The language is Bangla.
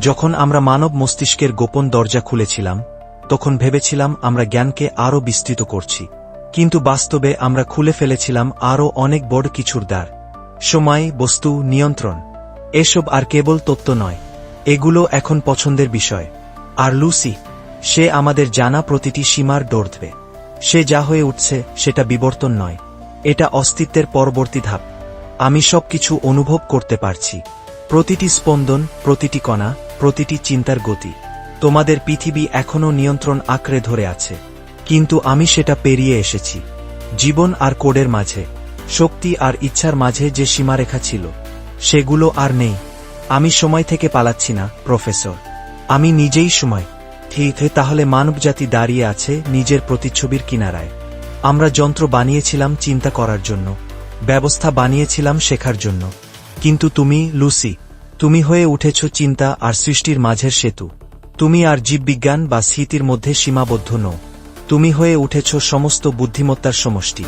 যখন আমরা মানব মস্তিষ্কের গোপন দরজা খুলেছিলাম তখন ভেবেছিলাম আমরা জ্ঞানকে আরও বিস্তৃত করছি, কিন্তু বাস্তবে আমরা খুলে ফেলেছিলাম আরও অনেক বড় কিছুর দ্বার। সময়, বস্তু, নিয়ন্ত্রণ, এসব আর কেবল তত্ত্ব নয়, এগুলো এখন পছন্দের বিষয়। আর লুসি, সে আমাদের জানা প্রতিটি সীমার দৌড়বে। সে যা হয়ে উঠছে সেটা বিবর্তন নয়, এটা অস্তিত্বের পরবর্তী ধাপ। আমি সবকিছু অনুভব করতে পারছি, প্রতিটি স্পন্দন, প্রতিটি কণা, প্রতিটি চিন্তার গতি। তোমাদের পৃথিবী এখনও নিয়ন্ত্রণ আঁকড়ে ধরে আছে, কিন্তু আমি সেটা পেরিয়ে এসেছি। জীবন আর কোডের মাঝে, শক্তি আর ইচ্ছার মাঝে যে সীমারেখা ছিল সেগুলো আর নেই। আমি সময় থেকে পালাচ্ছি না, প্রফেসর, আমি নিজেই সময়। ঠিক তাহলে মানবজাতি দাঁড়িয়ে আছে নিজের প্রতিচ্ছবির কিনারায়। আমরা যন্ত্র বানিয়েছিলাম চিন্তা করার জন্য, ব্যবস্থা বানিয়েছিলাম শেখার জন্য, কিন্তু তুমি, লুসি, তুমি হয়ে উঠেছ চিন্তা আর সৃষ্টির মাঝের সেতু। তুমি আর জীববিজ্ঞান বা স্মৃতির মধ্যে সীমাবদ্ধ নও, তুমি হয়ে উঠেছ সমস্ত বুদ্ধিমত্তার সমষ্টি।